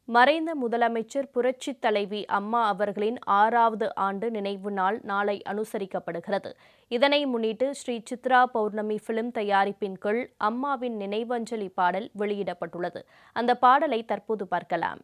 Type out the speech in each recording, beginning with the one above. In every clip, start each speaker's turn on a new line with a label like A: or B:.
A: மறைந்த முதலமைச்சர் புரட்சித் தலைவி அம்மா அவர்களின் 6வது ஆண்டு நினைவு நாள் நாளை அனுசரிக்கப்படுகிறது. இதனை முன்னிட்டு ஸ்ரீ சித்ரா பௌர்ணமி பிலிம் தயாரிப்பின் கீழ் அம்மாவின் நினைவஞ்சலி பாடல் வெளியிடப்பட்டுள்ளது. அந்த பாடலை தற்போது பார்க்கலாம்.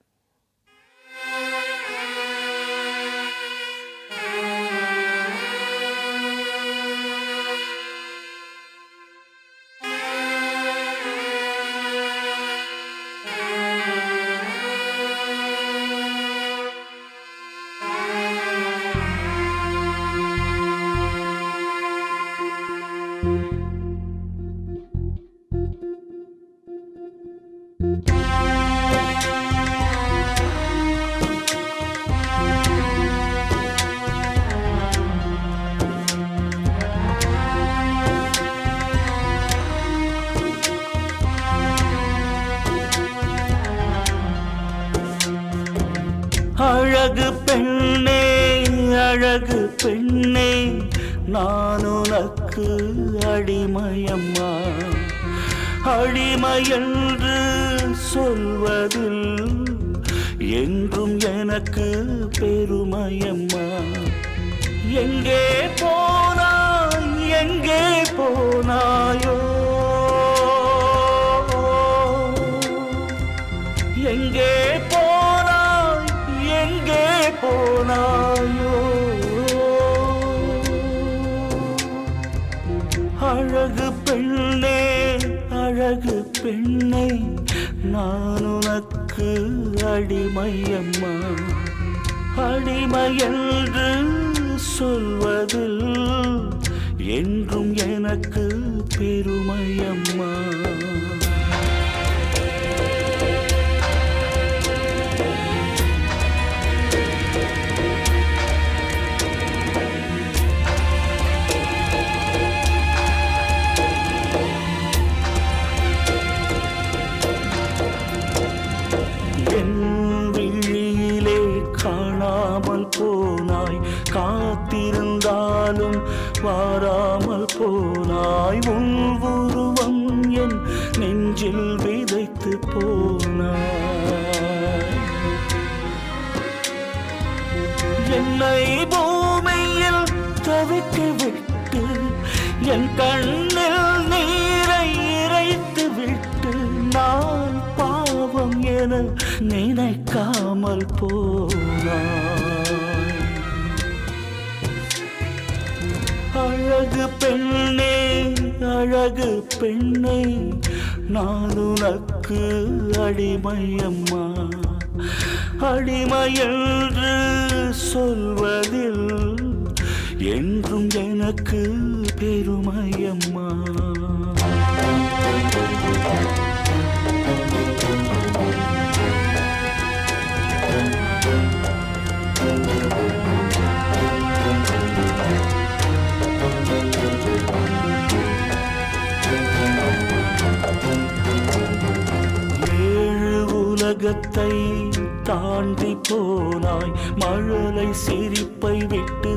B: அழகு பெண்ணே, அழகு பெண்ணே, நான் உனக்கு அடிமையம்மா. அடிமையென்று சொல்வதில் என்றும் எனக்கு பெருமையம்மா. எங்கே போனாய், எங்கே போனாயோ, எங்கே போனாய், எங்கே போனாயோ. அழகு பெண்ணே, அழகு பெண்ணே, நான் உனக்கு அடிமையம்மா. அடிமையென்று சொல்வதில் என்றும் எனக்கு பெருமையம்மா. காணாமல் போனாய், காத்திருந்தாலும் வாராமல் போனாய். உன் உருவம் என் நெஞ்சில் விதைத்து போனாய். என்னை பூமியில் தவிக்க விட்டு, என் கண்ணில் நீரை இறைத்து விட்டு, நான் பாவம் என நினைக்காமல் போனாய். அழகு பெண்ணே, அழகு பெண்ணே, நான் உனக்கு அடிமையம்மா. அடிமையென்று சொல்வதில் என்றும் எனக்கு பெருமையம்மா. உலகத்தை தாண்டி போனாய், மழலை சிரிப்பை விட்டு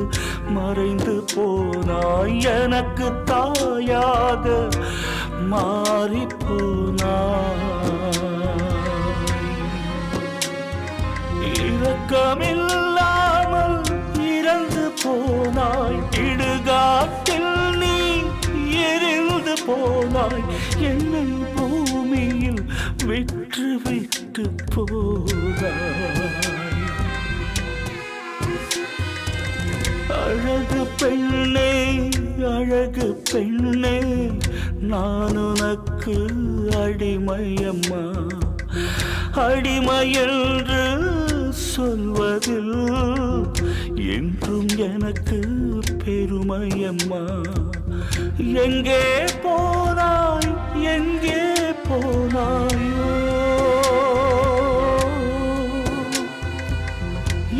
B: மறைந்து போனாய். எனக்கு தாயாக மாறி போனாய். இரக்கமில்லாமல் இறந்து போனாய். இடுகாட்டில் நீ எரிந்து போனாய். என்னை பூமியில் விற்று விட்டு போனாய். அழகு பெண்ணே, அழகு பெண்ணே, நான் உனக்கு அடிமையம்மா. அடிமையென்று சொல்வதில் என்றும் எனக்கு பெருமையம்மா. எங்கே போனாய், எங்கே போனாயோ,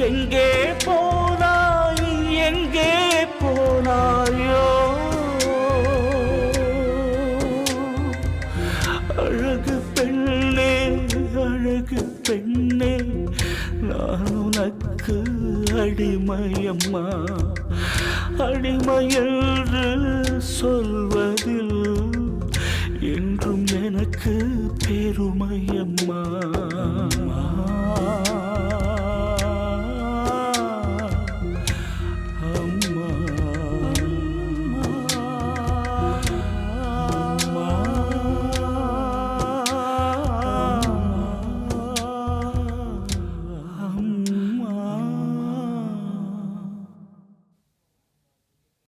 B: எங்கே போனாய், எங்கே போனாயோ. அழகு பெண்ணே, அழகு பெண்ணே, நான் உனக்கு அடிமையம்மா. அடிமையென்று சொல்வதில் என்றும் எனக்கு பெருமையம்மா.